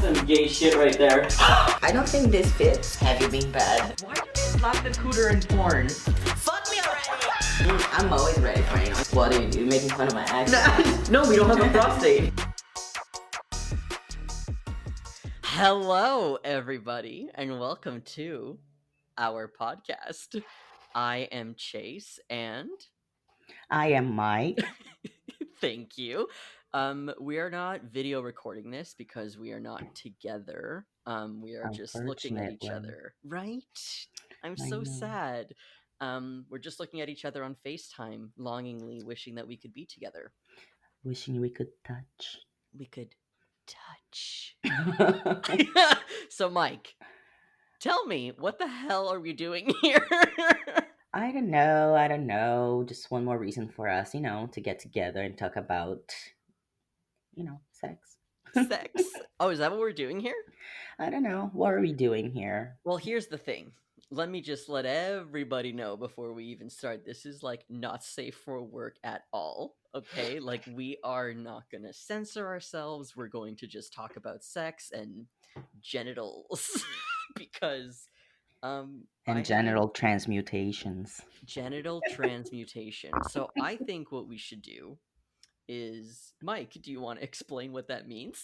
Some gay shit right there. I don't think this fits. Have you been bad? Why do they slap the cooter in porn? Fuck me already! I'm always ready for anyone. What do you do? Making fun of my accent? No, we don't have a prostate. Hello, everybody, and welcome to our podcast. I am Chase, and I am Mike. thank you. We are not video recording this because we are not together. We are just looking at each Unfortunately. other, right? I'm I so know. sad. We're just looking at each other on FaceTime, longingly wishing that we could be together. Wishing we could touch. We could touch. So, Mike, tell me, what the hell are we doing here? I don't know. Just one more reason for us, to get together and talk about, sex. Sex. Oh, is that what we're doing here? I don't know. What are we doing here? Well, here's the thing. Let me just let everybody know before we even start. This is like not safe for work at all. Okay? Like, we are not going to censor ourselves. We're going to just talk about sex and genitals because And I genital transmutations. genital transmutation. So I think what we should do is, Mike, do you want to explain what that means?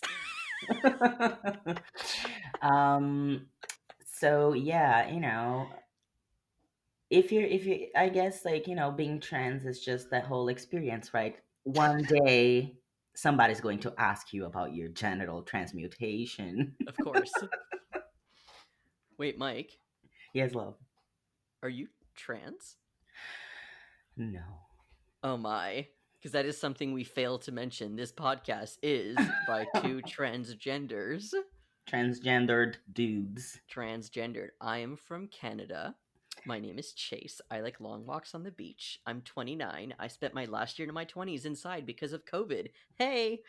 So yeah, if you I guess, like, being trans is just that whole experience, right? One day somebody's going to ask you about your genital transmutation. Of course. Wait, Mike, Yes, love. are you trans? No. Oh my. Because that is something we fail to mention. This podcast is by two transgenders. Transgendered dudes. Transgendered. I am from Canada. My name is Chase. I like long walks on the beach. I'm 29. I spent my last year in my 20s inside because of COVID. Hey!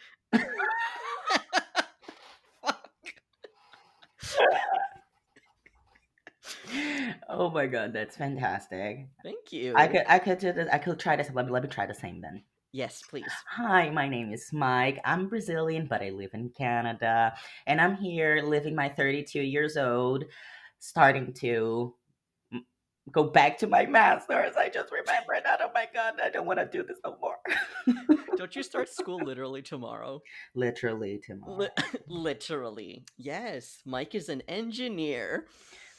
Oh my god, that's fantastic. Thank you. I could try this. Let me try the same then. Yes, please. Hi, my name is Mike. I'm Brazilian, but I live in Canada. And I'm here living my 32 years old, starting to go back to my master's. I just remembered that. Oh my god, I don't want to do this no more. Don't you start school literally tomorrow? Literally tomorrow. Literally. Yes, Mike is an engineer.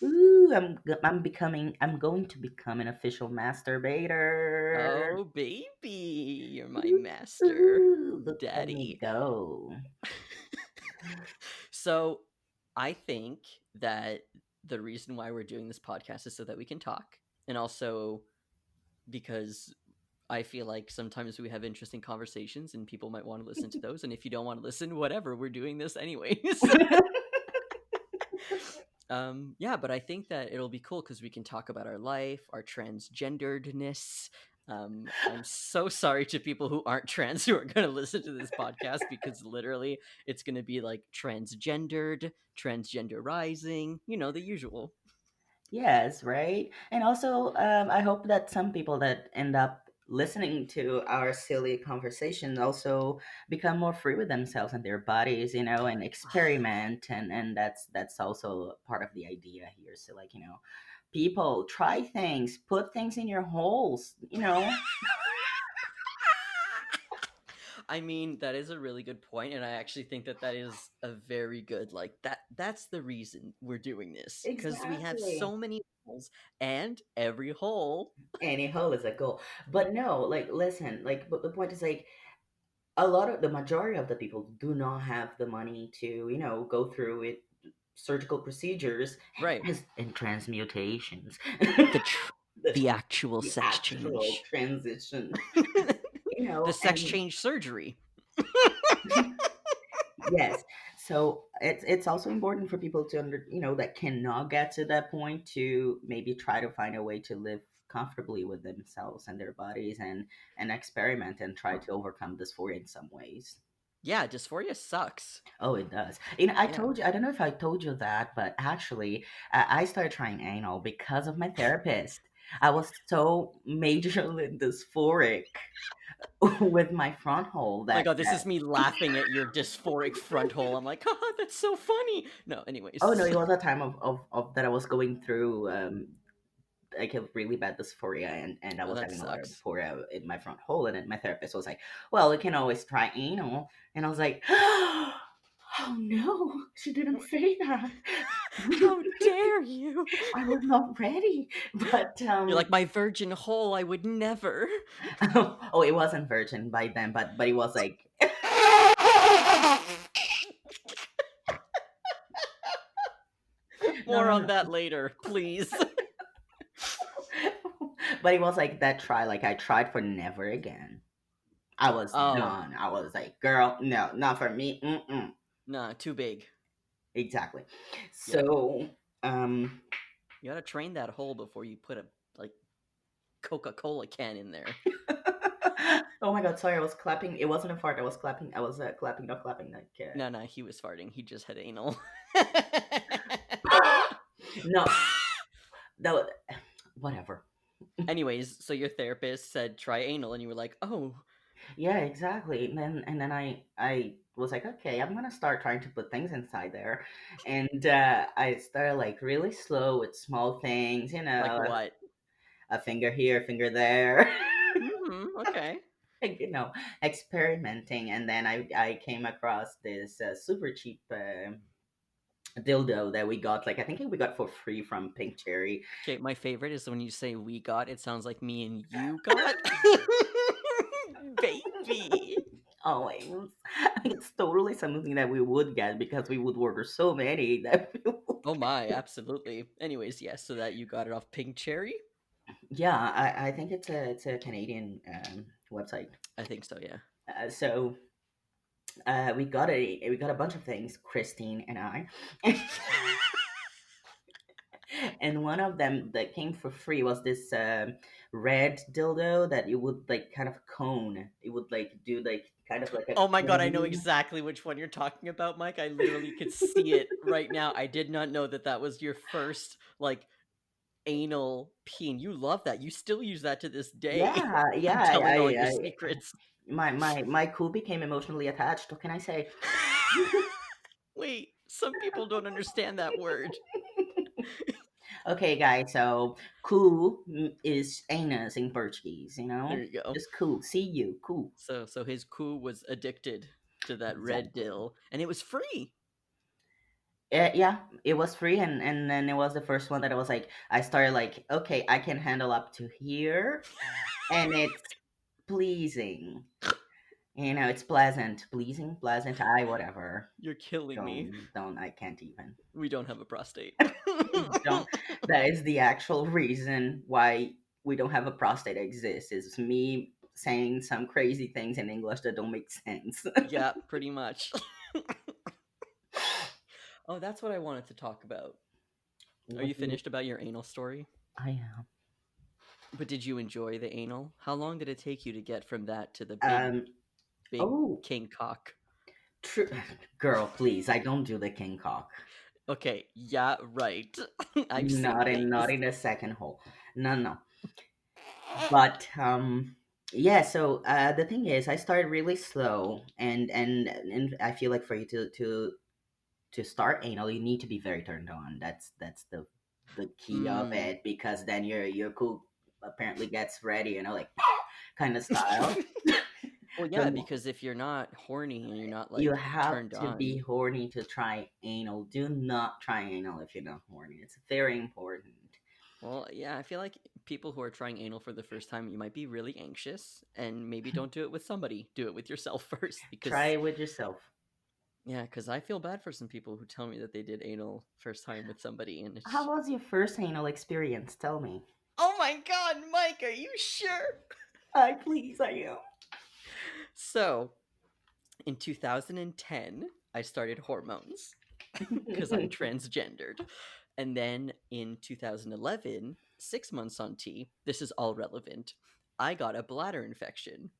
Ooh, I'm going to become an official masturbator. Oh, baby, you're my master Ooh, look at me daddy. go. So, I think that the reason why we're doing this podcast is so that we can talk, and also because I feel like sometimes we have interesting conversations and people might want to listen to those. And if you don't want to listen, whatever, we're doing this anyways. Yeah, but I think that it'll be cool because we can talk about our life, our transgenderedness. I'm so sorry to people who aren't trans who are going to listen to this podcast because literally it's going to be like transgendered, transgenderizing, the usual. Yes, right? And also, I hope that some people that end up listening to our silly conversation also become more free with themselves and their bodies, and experiment. And that's also part of the idea here. So, like, people try things, put things in your holes. I mean, that is a really good point, and I actually think that that is a very good, like, that's the reason we're doing this, because we have Exactly. so many holes, and every hole. Any hole is a goal. But no, like, listen, like, but the point is, like, the majority of the people do not have the money to, go through it, surgical procedures Right. and transmutations. The tr- the, the actual the sex actual change. transition, The sex and change surgery. yes. So it's also important for people to that cannot get to that point to maybe try to find a way to live comfortably with themselves and their bodies, and experiment and try to overcome dysphoria in some ways. Yeah, dysphoria sucks. Oh, it does. I Yeah. told you, I don't know if I told you that, but actually, I started trying anal because of my therapist. I was so majorly dysphoric with my front hole. My That God, this that is me laughing at your dysphoric front hole. I'm like, haha, that's so funny. No, oh no, anyways. it was a time of that I was going through like a really bad dysphoria, and I Oh, was that having a lot of sucks. dysphoria in my front hole, and then my therapist was like, "Well, we can always try anal," and I was like, "Oh no, she didn't say that." How dare you? I was not ready, but You're like, my virgin hole, I would never. oh, it wasn't virgin by then, but it was like, no, More no, on no. that later, please. But it was like that try, like I tried for never again. I was Oh, done. I was like, girl, no, not for me. Mm-mm. nah, too big. Exactly. Yeah. So, um, You gotta train that hole before you put a, like, Coca-Cola can in there. oh my god, sorry, I was clapping. It wasn't a fart. I was clapping. I was clapping, not clapping. Like, No, no, he was farting. He just had anal. no, no, whatever. Anyways, so your therapist said try anal, and you were like, oh, Yeah, exactly. And then I was like, okay, I'm gonna start trying to put things inside there, and I started like really slow with small things, like what? a finger here, a finger there, Okay. like, experimenting, and then I came across this super cheap dildo that we got, like I think we got for free from Pink Cherry. Okay, my favorite is when you say we got, it sounds like me and you got. Baby. Always, it's totally something that we would get because we would order so many that we would. Oh my, absolutely. Anyways, yes, so that you got it off Pink Cherry? Yeah, I think it's a Canadian website. I think so, yeah. So we got a bunch of things, Christine and I, and one of them that came for free was this red dildo that you would like kind of cone. It would like do like kind of like a Oh my god, I know cone. exactly which one you're talking about, Mike. I literally could see it right now. I did not know that that was your first, like, anal peen. You love that. You still use that to this day. Yeah, yeah. I'm telling all your secrets. My cool became emotionally attached. What can I say? Wait, some people don't understand that word. Okay, guys. So cool is anus in Portuguese. There you go. Just cool. See you, cool. So his coup was addicted to that red Exactly. dill, and it was free. Yeah, it was free, and then it was the first one that I was like, I started like, okay, I can handle up to here, and it's pleasing. It's pleasant, pleasing, pleasant. I whatever. You're killing me. Don't. I can't even. We don't have a prostate. Don't. That is the actual reason why we don't have a prostate exists. Is me saying some crazy things in English that don't make sense. Yeah, pretty much. Oh, that's what I wanted to talk about. Are you finished about your anal story? I am. But did you enjoy the anal? How long did it take you to get from that to the Um. big Oh, king cock? true. Girl, please. I don't do the king cock. Okay, yeah, right. I've seen Not in things. not in the second hole. No, no. But yeah. So the thing is, I started really slow, and I feel like for you to start anal, you need to be very turned on. That's the key of Mm. it, because then your cool apparently gets ready, like kind of style. Well, So yeah, because if you're not horny and you're not you like have turned to be on, horny to try anal. Do not try anal if you're not horny. It's very important. well, yeah, I feel like people who are trying anal for the first time, you might be really anxious and maybe don't do it with somebody. Do it with yourself first Try because it with yourself. yeah, because I feel bad for some people who tell me that they did anal first time with somebody and How it's was your first anal experience? Tell me. oh my god, Mike, are you sure? I please, I am. So, in 2010, I started hormones because I'm transgendered. And then in 2011, 6 months on T, this is all relevant. I got a bladder infection.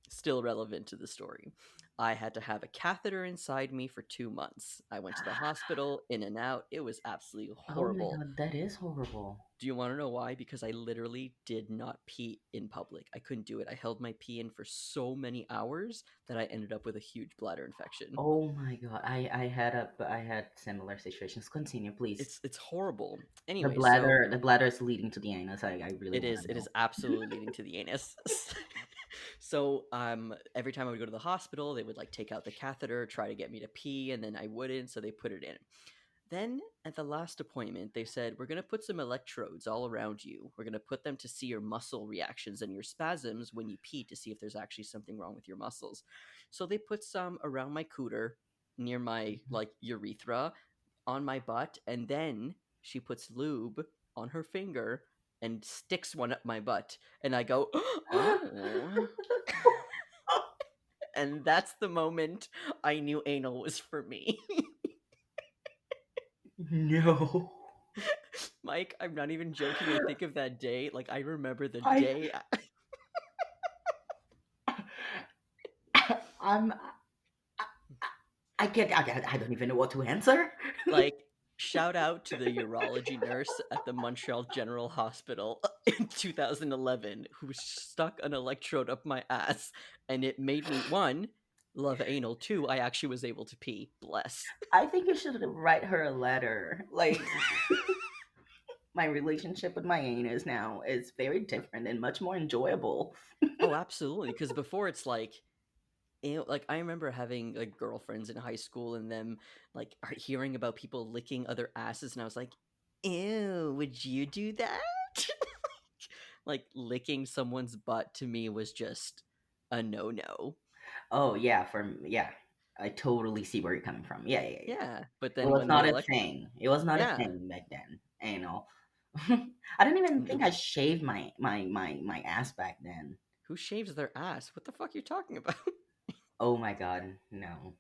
Still relevant to the story. I had to have a catheter inside me for 2 months. I went to the hospital, in and out. It was absolutely Oh my horrible. god, that is horrible. Do you want to know why? Because I literally did not pee in public. I couldn't do it. I held my pee in for so many hours that I ended up with a huge bladder infection. Oh my god, I had similar situations. Continue, please. It's horrible. The Anyway, so bladder is leading to the anus. I really it want is to it is know. absolutely leading to the anus. So every time I would go to the hospital, they would like take out the catheter, try to get me to pee, and then I wouldn't, so they put it in. Then at the last appointment, they said, we're going to put some electrodes all around you. We're going to put them to see your muscle reactions and your spasms when you pee to see if there's actually something wrong with your muscles. So they put some around my cooter, near my like urethra, on my butt, and then she puts lube on her finger and sticks one up my butt. And I go, oh. And that's the moment I knew anal was for me. No. Mike, I'm not even joking. I think of that day. Like, I remember the I day. I'm I don't even know what to answer. Like, shout out to the urology nurse at the Montreal General Hospital in 2011 who stuck an electrode up my ass. And it made me, one, love anal. Two, I actually was able to pee. Bless. I think you should write her a letter. Like my relationship with my anus now is very different and much more enjoyable. Oh, absolutely. Because before it's like, ew, like I remember having like girlfriends in high school and them like hearing about people licking other asses, and I was like, ew, would you do that? Like licking someone's butt to me was just a no. Oh yeah, yeah. I totally see where you're coming from. Yeah, yeah, yeah. Yeah, but It then was when the not a elect, thing. It was not a yeah, thing back then. Anal. I don't even think n- I shaved my ass back then. who shaves their ass? What the fuck are you talking about? Oh my god, no.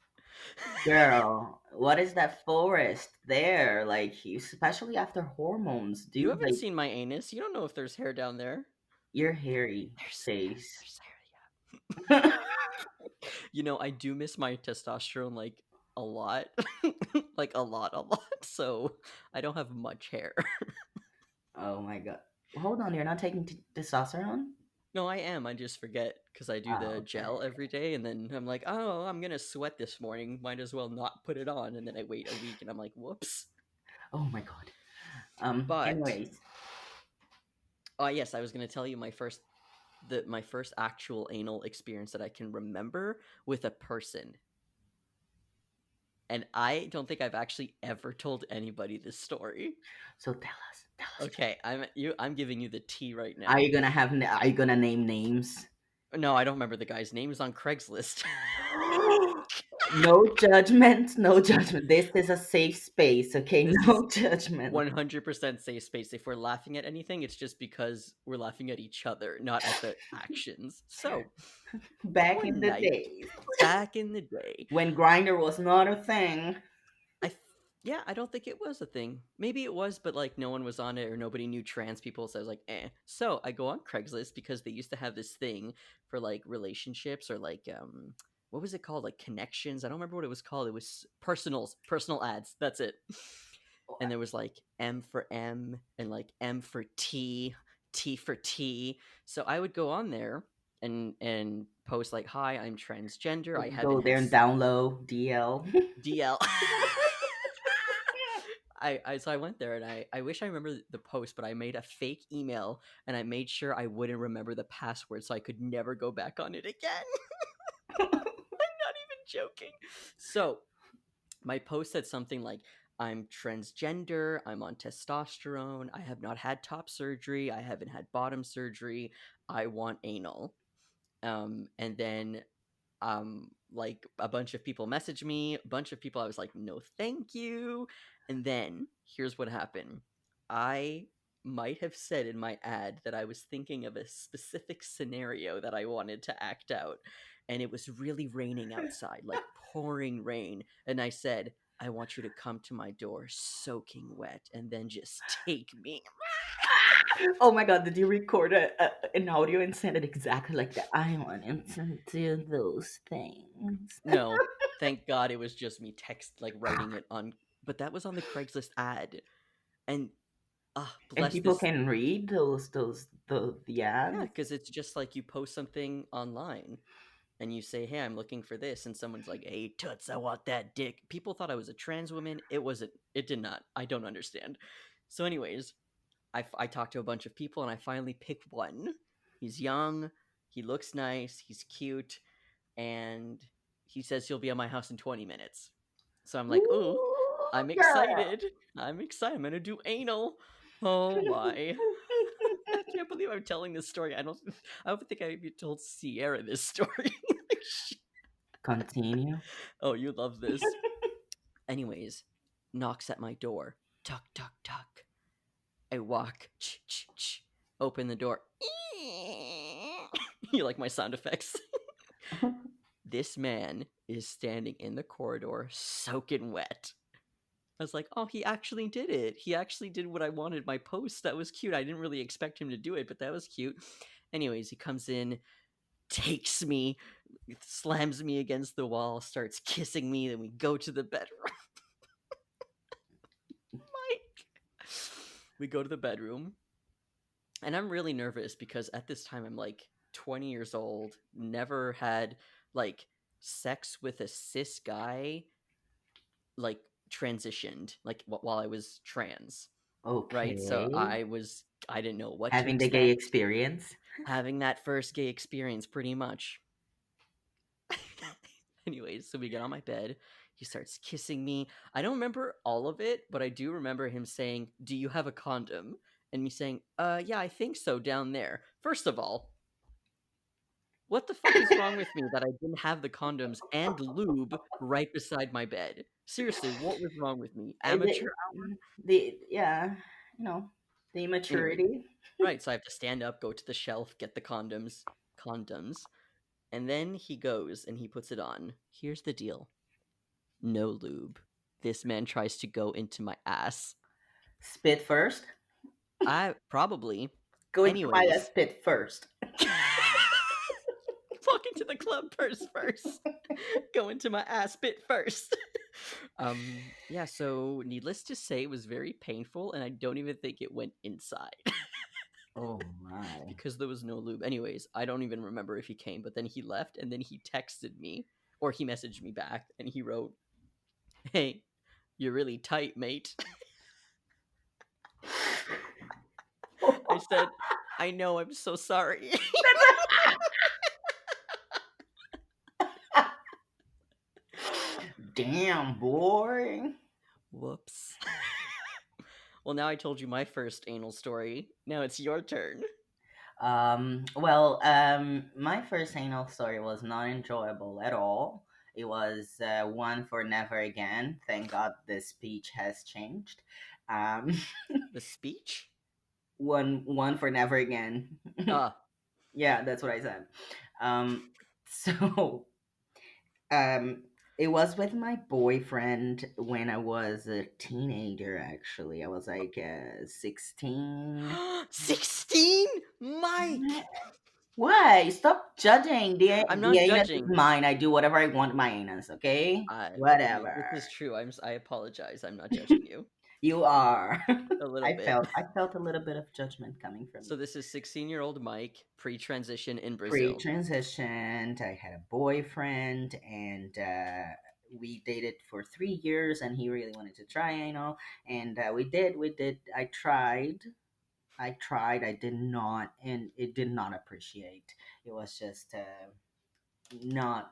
Girl, what is that forest there? Like, especially after hormones, You dude, haven't like seen my anus. You don't know if there's hair down there. your hairy Yeah, face. there's hair. You know, I do miss my testosterone like a lot. Like a lot. So I don't have much hair. Oh my god. Hold on, you're not taking testosterone? No, I am. I just forget because I do Oh, the okay, gel every okay. day, and then I'm like, oh, I'm gonna sweat this morning. Might as well not put it on. And then I wait a week, and I'm like, whoops. Oh my god. But Anyways, yes, I was gonna tell you my first actual anal experience that I can remember with a person, and I don't think I've actually ever told anybody this story. so tell us. Okay, I'm giving you the tea right Are now. you gonna are you gonna name names? No, I don't remember the guy's name. It's on Craigslist. No judgment, no judgment. This is a safe space, okay? This is No judgment. 100% safe space. If we're laughing at anything, it's just because we're laughing at each other, not at the actions. So, Back in one the night, days back in the day, when grinder was not a thing. I th- yeah, I don't think it was a thing. Maybe it was, but like no one was on it or nobody knew trans people, so I was like, eh. So I go on Craigslist because they used to have this thing for like relationships or like what was it called? Like connections. I don't remember what it was called. It was personal ads. That's it. And there was like M for M and like M for T, T for T. So I would go on there and post like, "Hi, I'm transgender. I haven't Go had there and download DL. DL." So I went there and I wish I remember the post, but I made a fake email and I made sure I wouldn't remember the password so I could never go back on it again. I'm not even joking. So my post said something like, I'm transgender, I'm on testosterone, I have not had top surgery, I haven't had bottom surgery, I want anal. And then like a bunch of people messaged me, a bunch of people I was like, no thank you. And then here's what happened. I might have said in my ad that I was thinking of a specific scenario that I wanted to act out. And it was really raining outside, like pouring rain. And I said, I want you to come to my door soaking wet and then just take me. Oh my god, did you record an audio and send it exactly like that? I wanted to do those things. No, thank God it was just me writing it on. But that was on the Craigslist ad, and And bless people this. can read the Yeah, ads. because it's just like you post something online and you say, "Hey, I'm looking for this," and someone's like, "Hey, toots, I want that dick." People thought I was a trans woman. It wasn't. It did not. I don't understand. So, anyways, I talked to a bunch of people and I finally picked one. He's young. He looks nice. He's cute, and he says he'll be at my house in 20 minutes. So I'm like, "Oh, Ooh, I'm girl. excited. I'm excited. I'm gonna do anal." Oh my. I can't believe I'm telling this story. I don't think I even told Sierra this story. Continue. Oh, you love this. Anyways, knocks at my door. Tuck, tuck, tuck. I walk. Ch, ch, ch. Open the door. You like my sound effects? This man is standing in the corridor, soaking wet. I was like, oh, he actually did it. He actually did what I wanted. My post, that was cute. I didn't really expect him to do it, but that was cute. Anyways, he comes in, takes me, slams me against the wall, starts kissing me, then we go to the bedroom. Mike. We go to the bedroom, and I'm really nervous because at this time I'm like 20 years old, never had like sex with a cis guy, like transitioned, like while I was trans, right? So Okay. I didn't know what to Having the gay expect. experience. Having that first gay experience, pretty much. Anyways, so we get on my bed. He starts kissing me. I don't remember all of it, but I do remember him saying, "Do you have a condom?" And me saying, yeah, I think so down there." First of all, what the fuck is wrong with me that I didn't have the condoms and lube right beside my bed? Seriously, what was wrong with me? Amateur? The yeah, you know, the Anyways, immaturity. right, so I have to stand up, go to the shelf, get the condoms, and then he goes and he puts it on. Here's the deal. No lube. This man tries to go into my ass. Spit first. I probably. Go into my Anyways, spit first. walk into the club first. Go into my ass bit first. Yeah, so needless to say, it was very painful, and I don't even think it went inside Oh my. because there was no lube. Anyways, I don't even remember if he came, but then he left, and then he texted me, or he messaged me back, and he wrote, "Hey, you're really tight, mate." I said, "I know, I'm so sorry." Damn, boy. Whoops. Well, now I told you my first anal story. Now it's your turn. My first anal story was not enjoyable at all. It was one for never again. Thank God the speech has changed. Um, The speech? one for never again. Ah, Yeah, that's what I said. Um, so um, it was with my boyfriend when I was a teenager. Actually, I was like 16. 16? Mike! Why? Stop judging. I'm The not anus is judging. mine. I do whatever I want with my anus, okay? This Whatever. is true. I apologize. I'm not judging you. You are. A little bit. I felt a little bit of judgment coming from So you. this is 16-year-old Mike, pre-transition in Brazil. Pre-transitioned, I had a boyfriend, and we dated for 3 years, and he really wanted to try anal, and we did. I tried. I did not, and it did not appreciate. It was just not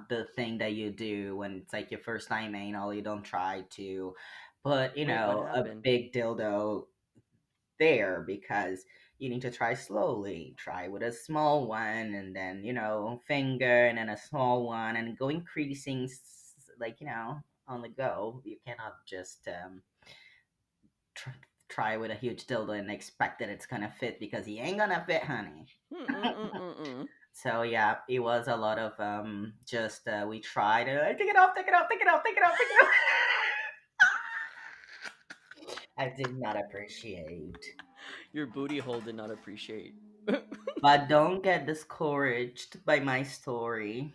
the thing that you do when it's like your first time anal. You don't try to put Wait, what a happened? big dildo there, because you need to try slowly. Try with a small one, and then finger, and then a small one, and go increasing, like on the go. You cannot just tr- try with a huge dildo and expect that it's gonna fit, because he ain't gonna fit, honey. Mm-mm-mm-mm-mm. So yeah, it was a lot of just we tried take it off, take it off, take it off, take it off, take it off. I did not appreciate. Your booty hole did not appreciate. But don't get discouraged by my story.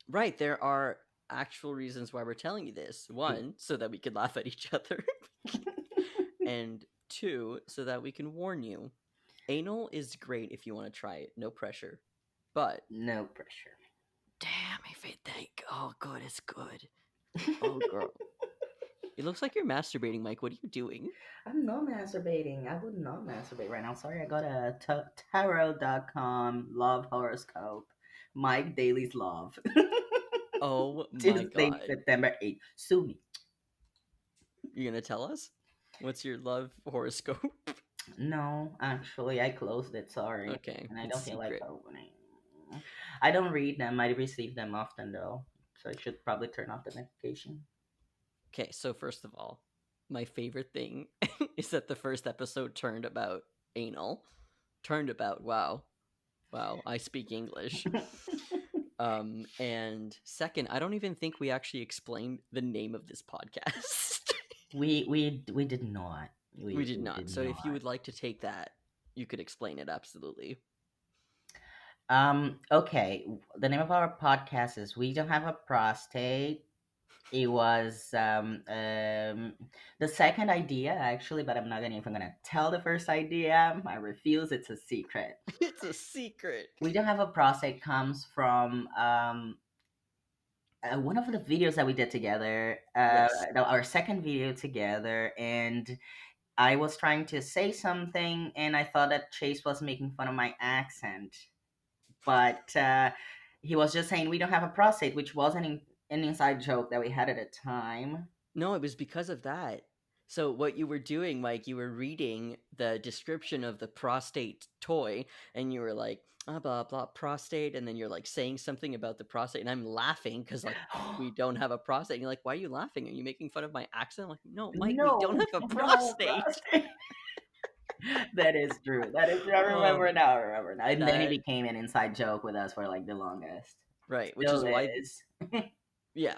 Right, there are actual reasons why we're telling you this. One, so that we can laugh at each other. And two, so that we can warn you. Anal is great if you want to try it, no pressure. But No pressure. damn, if it think, oh, good, it's good. Oh, girl. It looks like you're masturbating, Mike. What are you doing? I'm not masturbating. I would not masturbate right now. Sorry, I got a tarot.com love horoscope. Mike Daly's love. Oh my Tuesday, god. September 8th. Sue me. You gonna tell us? What's your love horoscope? No, actually, I closed it. Sorry. Okay, And I it's don't feel like secret. opening. I don't read them. I receive them often, though. So I should probably turn off the notification. Okay, so first of all, my favorite thing is that the first episode turned about anal. Turned about, wow. Wow, I speak English. And second, I don't even think we actually explained the name of this podcast. We did not. We did We not. did So if you not. would like to take that, you could explain it absolutely. Okay. The name of our podcast is We Don't Have a Prostate. It was the second idea actually, but I'm not gonna even gonna tell the first idea. I refuse. It's a secret. It's a secret. We Don't Have a Prostate comes from one of the videos that we did together. Yes. Our second video together, and I was trying to say something, and I thought that Chase was making fun of my accent, but he was just saying we don't have a prostate, which wasn't an inside joke that we had at the time. No, it was because of that. So what you were doing, Mike, you were reading the description of the prostate toy, and you were like, blah blah prostate, and then you're like saying something about the prostate, and I'm laughing because like we don't have a prostate. And you're like, why are you laughing? Are you making fun of my accent? I'm like, no, Mike, we don't No, have a we don't have a prostate. prostate. That is true. That is true. I remember now. I remember now. And then it That became an inside joke with us for like the longest. right, which Still is why is. yeah,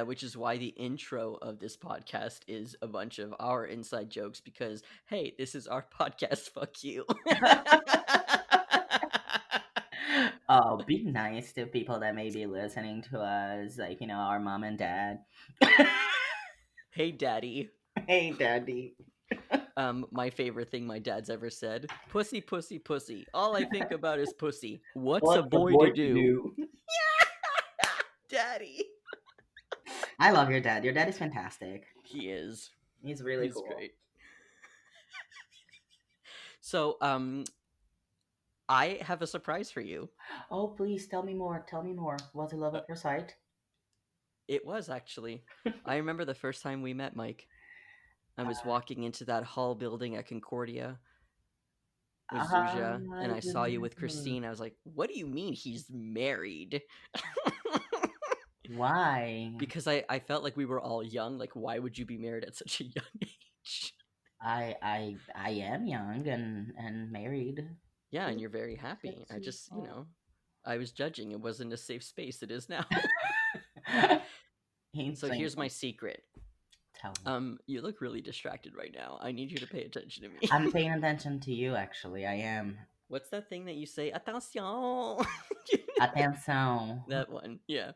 which is why the intro of this podcast is a bunch of our inside jokes because hey, this is our podcast. Fuck you. Oh, be nice to people that may be listening to us, like our mom and dad. Hey, daddy. Hey, daddy. My favorite thing my dad's ever said: "Pussy, pussy, pussy. All I think about is pussy. What's a What's a boy boy to to do?" do? Daddy. I love your dad. Your dad is fantastic. He is. He's really He's cool. great. So, I have a surprise for you. Oh, please tell me more. Tell me more. Was it love at first sight? It was actually. I remember the first time we met, Mike. I was walking into that hall building at Concordia with Zuja, and I saw you with Christine. I was like, "What do you mean he's married?" Why? Because I felt like we were all young. Like, why would you be married at such a young age? I am young and married. Yeah, and you're very happy. I just, I was judging. It wasn't a safe space. It is now. So here's my secret. Tell me. You look really distracted right now. I need you to pay attention to me. I'm paying attention to you. Actually, I am. What's that thing that you say? Attention. Attention. That one. Yeah.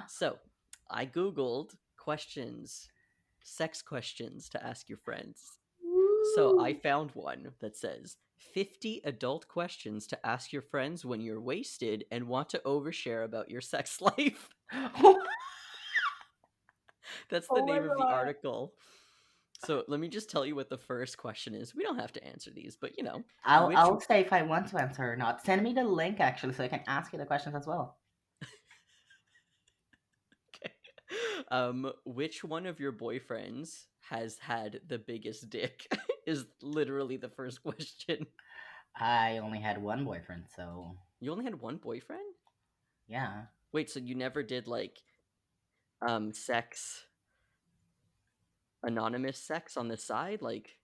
So, I googled questions, sex questions to ask your friends. So, I found one that says 50 adult questions to ask your friends when you're wasted and want to overshare about your sex life. That's the name of the article. So let me just tell you what the first question is. We don't have to answer these, but I'll say if I want to answer or not. Send me the link actually, so I can ask you the questions as well. Okay. Which one of your boyfriends has had the biggest dick? Is literally the first question. I only had one boyfriend, so. You only had one boyfriend? Yeah. Wait, so you never did like sex, anonymous sex on the side, like?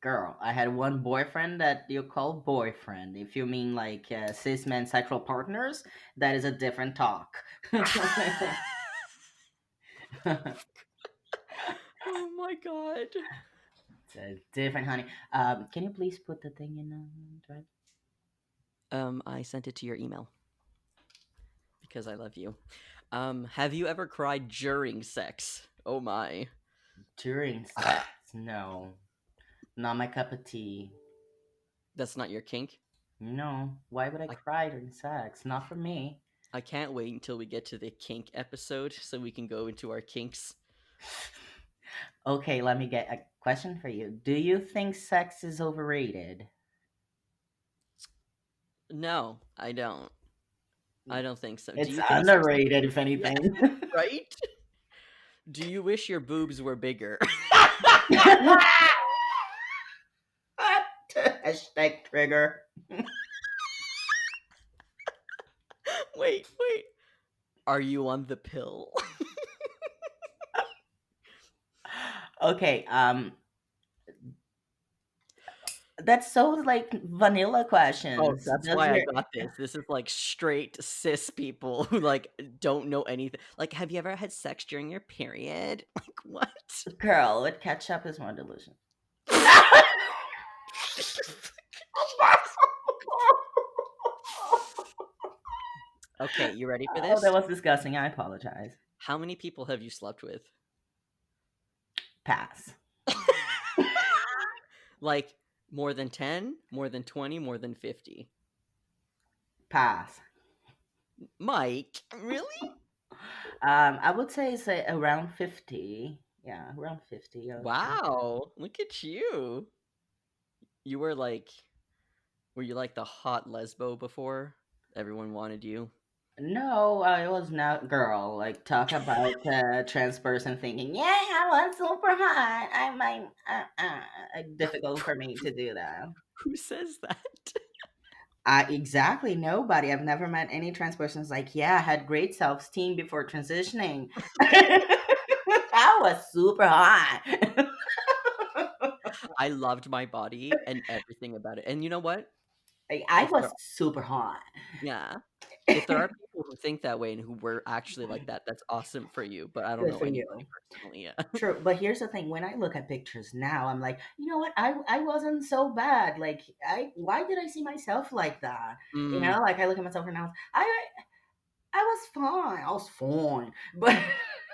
Girl, I had one boyfriend that you call boyfriend. If you mean like cis men sexual partners, that is a different talk. Oh my god. It's different, honey. Can you please put the thing in drive? I sent it to your email because I love you. Have you ever cried during sex? Oh my. During sex? No, not my cup of tea. That's not your kink? No, why would I I cry during sex? Not for me. I can't wait until we get to the kink episode so we can go into our kinks. Okay, let me get a question for you. Do you think sex is overrated? No, I don't. I don't think so. Do It's you think sex is underrated, if Yeah, anything. right? Do you wish your boobs were bigger? Hashtag trigger. Wait. Are you on the pill? Okay, that's so like vanilla Oh, questions. that's Does why I your got this. This is like straight cis people who like don't know anything. Like, have you ever had sex during your period? Like, what? girl with ketchup is more delicious? Okay, you ready for Oh, that this? was disgusting. I apologize. How many people have you slept with? Pass. Like, more than 10, more than 20, more than 50? Pass. Mike, really? I would say it's around 50. Yeah, around 50. I would say. Wow, look at you. You were like, were you like the hot lesbo before? Everyone wanted you. No, I was not girl. Like talk about a trans person thinking, yeah, I was super hot. I might difficult for me to do that. Who says that? Exactly nobody. I've never met any trans person who's like, yeah, I had great self esteem before transitioning. I was super hot. I loved my body and everything about it. And you know what? Like, I If there was super hot. Yeah. If there are people who think that way and who were actually like that, that's awesome for you, but I don't Good know for anybody you. personally. Yeah. True, but here's the thing: when I look at pictures now, I'm like, you know what? I wasn't so bad. Like, I why did I see myself like that? You Mm, know, like I look at myself now, I was fine. I was fine,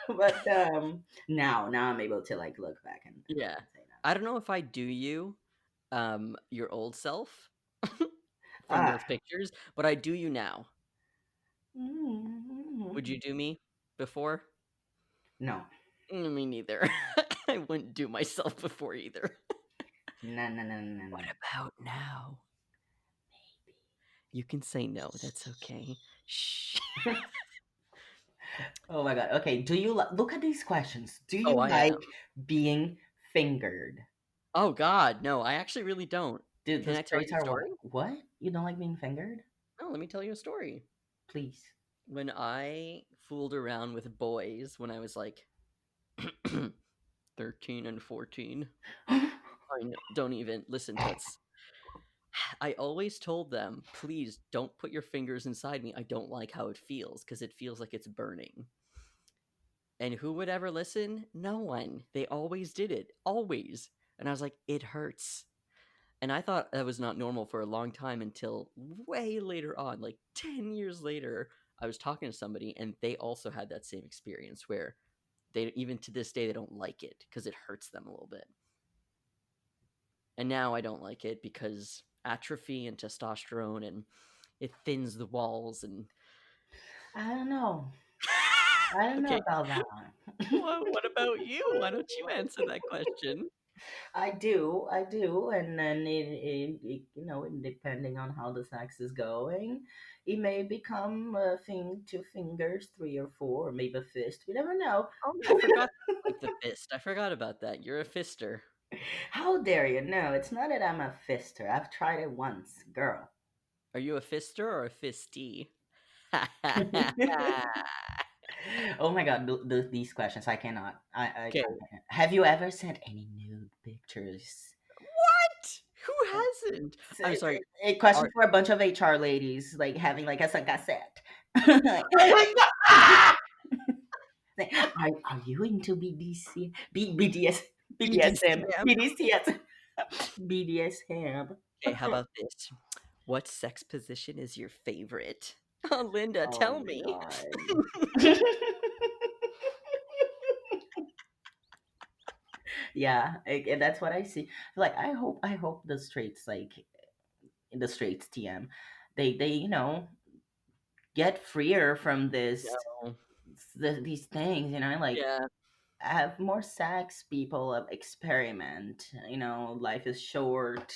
but now I'm able to like look back yeah. and say that. I don't know if I do you, your old self from Ah, those pictures, but I do you now. Would you mm, do me before? no, Me neither. I wouldn't do myself before either. no, no, no, no, What no. about now? You can say no. That's okay. Shh. Oh my god. Okay, do you look at these questions? Do Oh, you I am. like being fingered? Oh God, no, I actually really don't. Dude, Can the I tell straights you a are what? story? What? You don't like being fingered? No, let me tell you a story. Please. When I fooled around with boys when I was like 13 and 14, I know, don't even listen, Toots. I always told them, please don't put your fingers inside me. I don't like how it feels because it feels like it's burning. And who would ever listen? No one. They always did it. Always. And I was like, it hurts. And I thought that was not normal for a long time until way later on, like 10 years later, I was talking to somebody and they also had that same experience where they, even to this day, they don't like it because it hurts them a little bit. And now I don't like it because atrophy and testosterone and it thins the walls and I don't know. I don't know okay, about that. well, what about you? Why don't you answer that question? I do, and then you know, depending on how the sex is going, it may become a thing, two fingers, three or four, or maybe a fist. We never know. Oh yeah, I forgot like the fist. I forgot about that. You're a fister. How dare you? No, it's not that I'm a fister. I've tried it once, girl. Are you a fister or a fisty? Oh my god, these questions I cannot. I Okay. can't. Have you ever sent any nude pictures? What? Who hasn't? I'm It's sorry. a question Are for a bunch of HR ladies, like having like a cassette. Are you into BDC? BDS? BDSM. BDSM. BDSM. BDSM. Okay, how about this? What sex position is your favorite? Oh, Linda, Oh tell my me. god. Yeah, and that's what I see. Like I hope the straights, like in the straights TM, they get freer from No. these things, like Yeah, have more sex, people experiment. Life is short,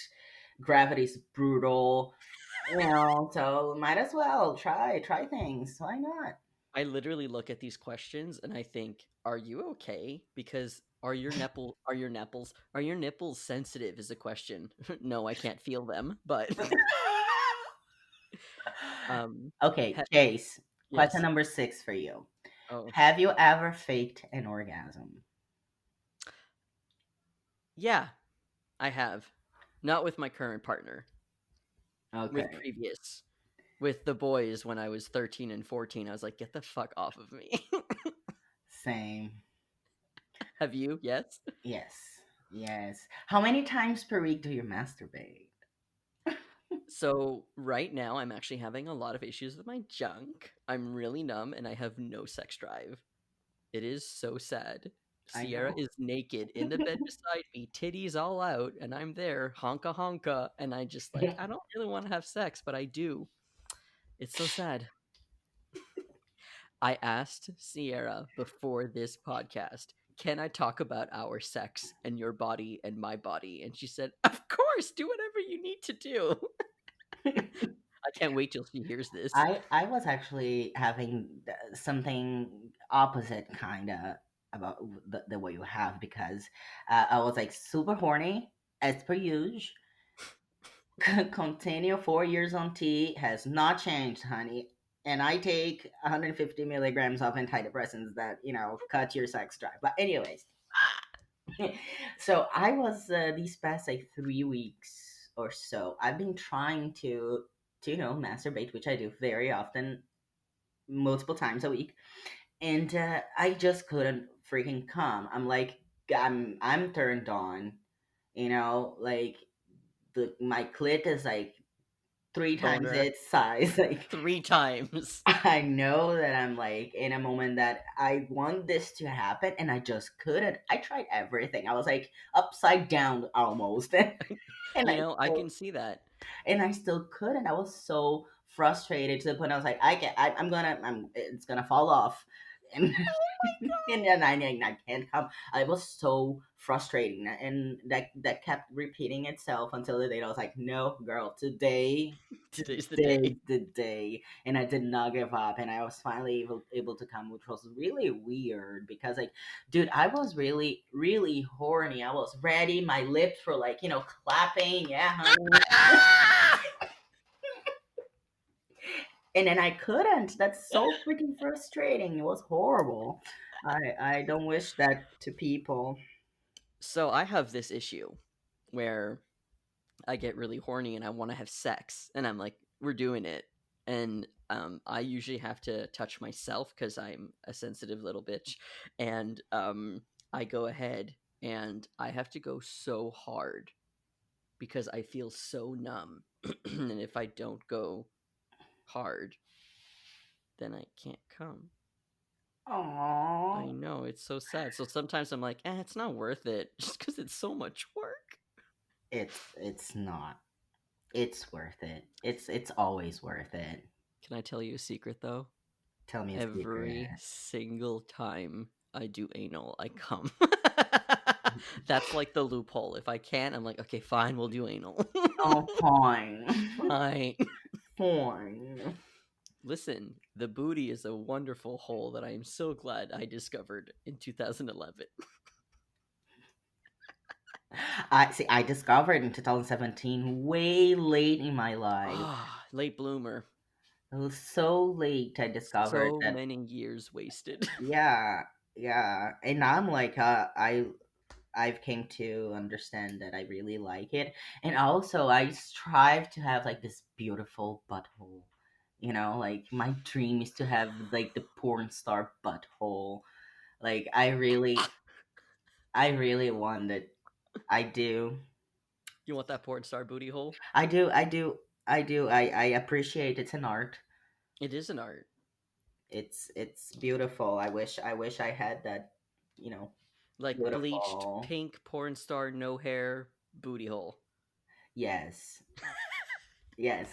gravity's brutal, so might as well try things. Why not? I literally look at these questions and I think, are you okay? Because are your nipples sensitive is a question. No, I can't feel them, but um Okay, he- Chase. Question yes. number 6 for you. Oh, Have you ever faked an orgasm? yeah, I have. Not with my current partner, with Okay, previous. With the boys when I was 13 and 14, I was like, get the fuck off of me. same. Have you? Yes. Yes, yes. How many times per week do you masturbate? So right now I'm actually having a lot of issues with my junk. I'm really numb and I have no sex drive. It is so sad. I Sierra know. is naked in the bed beside me, titties all out, and I'm there, honka honka, and I just like, I don't really want to have sex, but I do. It's so sad. I asked Sierra before this podcast, can I talk about our sex and your body and my body? And she said, of course, do whatever you need to do. I can't wait till she hears this. I was actually having something opposite kind of about the way you have, because I was like super horny as per usual. Continue 4 years on T has not changed, honey. And I take 150 milligrams of antidepressants that cut your sex drive. But anyways, so I was these past like 3 weeks or so. I've been trying to masturbate, which I do very often, multiple times a week, and I just couldn't freaking come. I'm like, I'm turned on, like my clit is like 3 times Boner its size. Like 3 times. I know that I'm like in a moment that I want this to happen, and I just couldn't. I tried everything. I was like upside down almost, and You I know, I still can see that. and I still couldn't. I was so frustrated to the point I was like, it's gonna fall off, and and then I can't come. I was so frustrating, and that kept repeating itself until the day I was like, no, girl, Today's the today's day. the day, and I did not give up, and I was finally able to come, which was really weird because, like, dude, I was really really horny. I was ready. My lips were like clapping, yeah, honey, and then I couldn't. That's so freaking frustrating. It was horrible. I don't wish that to people. So I have this issue where I get really horny and I want to have sex, and I'm like, we're doing it, and I usually have to touch myself because I'm a sensitive little bitch, and I go ahead and I have to go so hard because I feel so numb, and if I don't go hard, then I can't come. I Aww. know, it's so sad. So sometimes I'm like, it's not worth it just because it's so much work. It's not. It's worth it. It's always worth it. Can I tell you a secret though? Tell me a secret. Every single time I do anal, I come. That's like the loophole. If I can't, I'm like, okay, fine, we'll do anal. Oh, fine. Fine. Fine. Listen, the booty is a wonderful hole that I am so glad I discovered in 2011. I see. I discovered in 2017, way late in my life. Ah, late bloomer. It was so late. I discovered So that. many years wasted. Yeah, yeah. And now I'm like, I've came to understand that I really like it, and also I strive to have like this beautiful butthole. Like my dream is to have like the porn star butthole. Like I really. I really want it. I do. You want that porn star booty hole? I do. I do. I do. I appreciate it's an art. It is an art. It's beautiful. I wish I had that, you know, Like bleached beautiful. pink porn star, no hair, booty hole. Yes. Yes.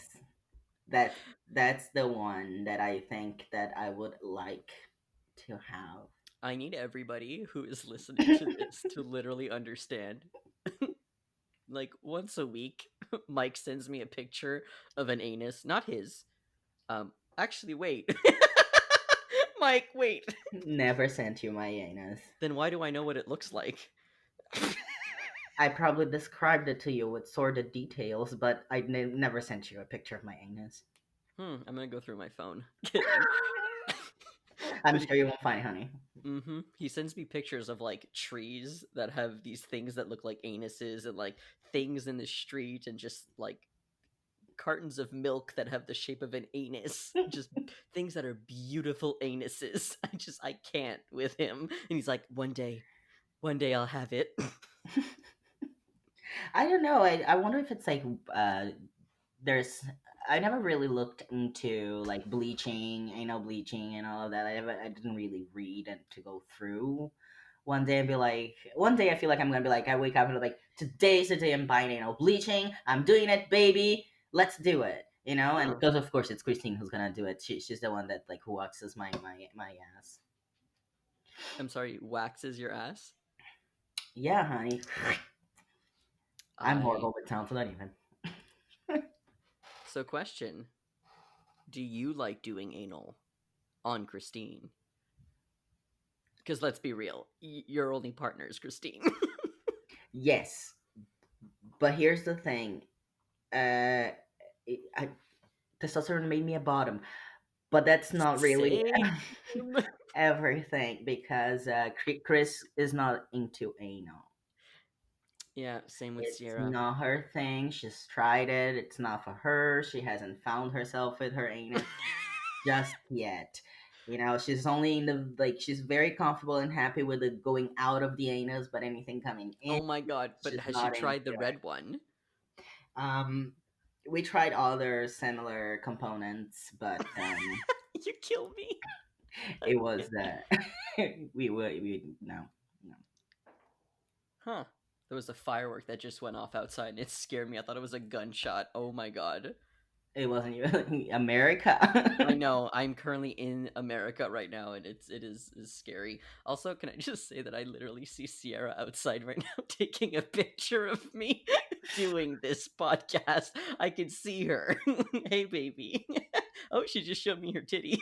That that's the one that I think that I would like to I need everybody who is listening to this to literally understand. Like once a week, Mike sends me a picture of an anus, not his. Actually, wait. Mike, wait. have. Never sent you my anus. Then why do I know what it looks like? I probably described it to you with sordid details, but I never sent you a picture of my anus. I'm gonna go through my phone. Kidding. I'm But sure you won't find, honey. he sends me pictures of like trees that have these things that look like anuses and like things in the street and just like cartons of milk that have the shape of an anus. Just things that are beautiful anuses. I can't with him. And he's like, one day I'll have it. I don't know. I wonder if it's like uh there's I never really looked into like bleaching, anal bleaching and all of that. I didn't really read and to go through. One day I feel like I'm gonna be like, I wake up and I'm like, today's the day I'm buying anal bleaching. I'm doing it, baby. Let's do it. And Huh. because of course it's Christine who's gonna do it. She's the one that like who waxes my ass. I'm sorry, waxes your ass? Yeah, honey. I'm I horrible with sounds, so not even. So question, do you like doing anal on Christine? Because let's be real, your only partner is Christine. Yes, but here's the thing. I, testosterone made me a bottom, but that's not really Same. everything because Chris is not into anal. Yeah, same with It's Sierra. not her thing. She's tried it. It's not for her. She hasn't found herself with her anus just yet. She's only in the like. She's very comfortable and happy with it going out of the anus, but anything coming in, Oh my god, but she's has she not into tried the it. red one? Um, we tried other similar components, but You kill me. it was we no, no, Huh. There was a firework that just went off outside and it scared me. I thought it was a gunshot. Oh my god. it wasn't even America. I know. I'm currently in America right now and it is scary. Also, can I just say that I literally see Sierra outside right now taking a picture of me doing this podcast. I can see her. Hey baby. Oh, she just showed me her titty.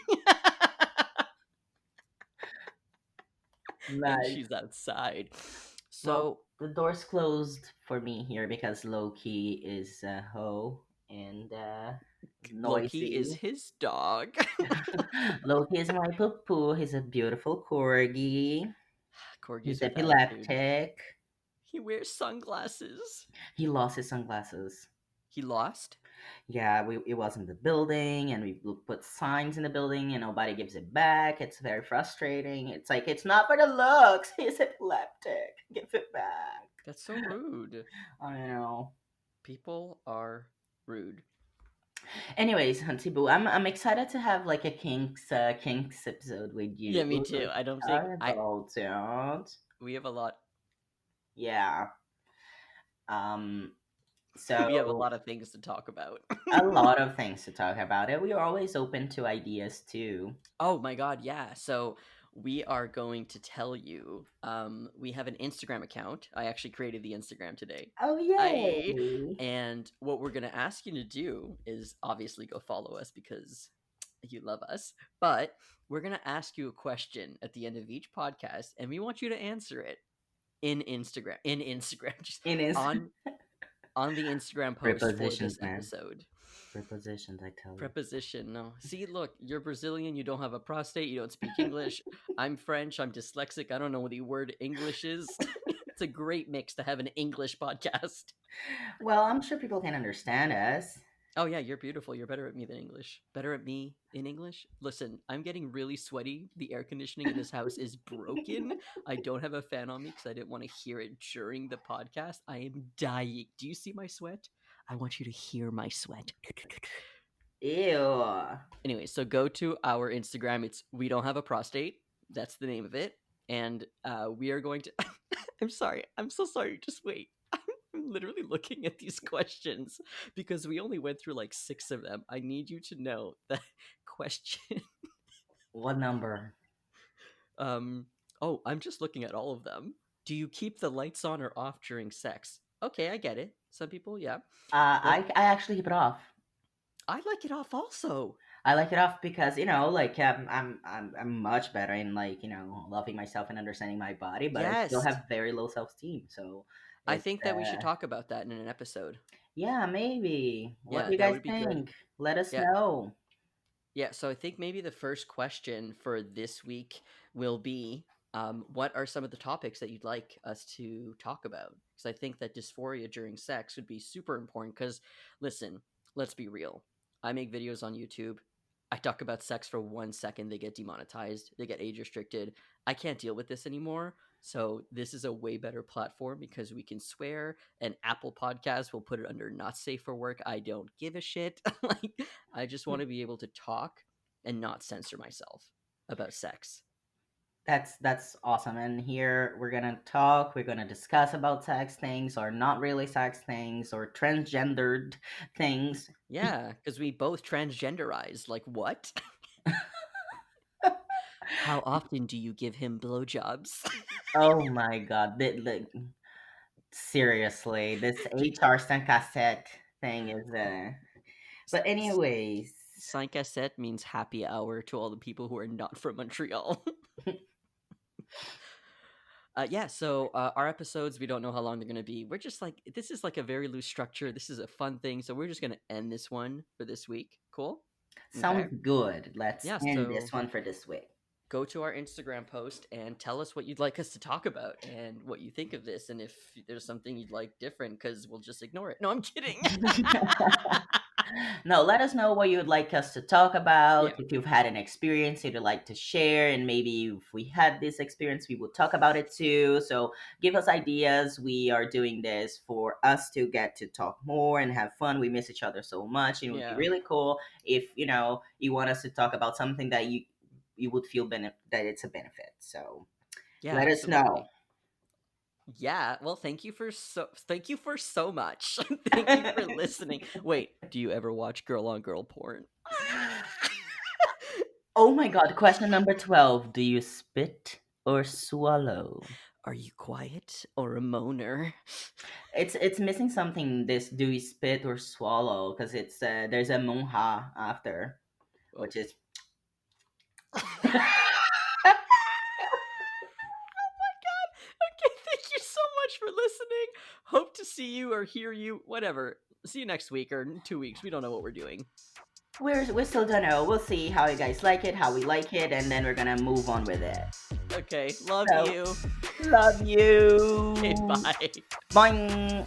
And Nice. she's outside. Well, So the door's closed for me here because Loki is a hoe and Loki is noisy. his dog. Loki is my poo poo. He's a beautiful corgi. He's Corgis with attitude. epileptic. He wears sunglasses. He lost his sunglasses. He lost? Yeah, it was in the building, and we put signs in the building, and nobody gives it back. It's very frustrating. It's like it's not for the looks. He's epileptic. Give it back. That's so rude. I know. People are rude. Anyways, Hunty Boo, I'm excited to have like a kinks episode with you. Yeah, me too. I don't think Talk I about it. we have a lot Yeah. Um. we have a So lot of things to talk about. a lot of things to talk about. It. We are always open to ideas too. Oh my god, yeah. So we are going to tell you we have an Instagram account. I actually created the Instagram today. Oh I yay! And what we're going to ask you to do is obviously go follow us because you love us. But we're going to ask you a question at the end of each podcast and we want you to answer it in Instagram just It is on the Instagram post for prepositions, this man. episode. Prepositions, I tell you. Preposition, no. See, look, you're Brazilian, you don't have a prostate, you don't speak English. I'm French, I'm dyslexic, I don't know what the word English is. It's a great mix to have an English podcast. Well, I'm sure people can understand us. Oh yeah, you're beautiful. You're better at me than English. Better at me in English? Listen, I'm getting really sweaty. The air conditioning in this house is broken. I don't have a fan on me because I didn't want to hear it during the podcast. I am dying. Do you see my sweat? I want you to hear my sweat. Ew. Anyway, so go to our Instagram. It's We Don't Have a Prostate. That's the name of it. And we are going to. I'm sorry. I'm so sorry. Just wait. I'm literally looking at these questions because we only went through like 6 of them. I need you to know that question. What number? Oh, I'm just looking at all of them. Do you keep the lights on or off during sex? Okay, I get it. Some people, yeah. But I actually keep it off. I like it off also. I like it off because like I'm much better in like loving myself and understanding my body, but I still Yes. have very low self esteem. So I it's think that we should talk about that in an episode. yeah, maybe. What Yeah, do you that guys would be good. think? Let us Yeah. know. Yeah, so I think maybe the first question for this week will be what are some of the topics that you'd like us to talk about? Because I think that dysphoria during sex would be super important. Because, listen, let's be real. I make videos on YouTube. I talk about sex for 1 second, they get demonetized, they get age restricted. I can't deal with this anymore. So, this is a way better platform because we can swear, and Apple Podcasts will put it under not safe for work. I don't give a shit. Like, I just want to be able to talk and not censor myself about sex. That's awesome. And here we're gonna talk. We're gonna discuss about sex things, or not really sex things, or transgendered things. Yeah, because we both transgenderize. Like, what? How often do you give him blowjobs? Oh my god! Seriously, this HR Stan cassette thing is. But anyways, 5 means happy hour to all the people who are not from Montreal. Yeah, so our episodes, we don't know how long they're going to be. We're just like, this is like a very loose structure. This is a fun thing. So we're just going to end this one for this week. Cool? Okay. sounds good. Let's Yeah, end so this one for this week. go to our Instagram post and tell us what you'd like us to talk about and what you think of this and if there's something you'd like different because we'll just ignore it. No, I'm kidding. No, let us know what you would like us to talk about. Yeah. If you've had an experience you'd like to share, and maybe if we had this experience, we would talk about it too. So give us ideas. We are doing this for us to get to talk more and have fun. We miss each other so much. It would be Yeah. really cool if you want us to talk about something that you would feel that it's a benefit. So Yeah, let us know. absolutely. Yeah, well, thank you for so much. Thank you for listening. Wait, do you ever watch girl on girl porn? Oh my god, question number 12. Do you spit or swallow? Are you quiet or a moaner? It's missing something, this do you spit or swallow, because it's there's a monha after, Oh. which is Okay, thank you so much for listening. Hope to see you or hear you, whatever. See you next week or in 2 weeks. We don't know what we're doing. we still don't know. We'll see how you guys like it, how we like it, and then we're gonna move on with it. Okay, love So- you. Love you. Okay, bye. Bye.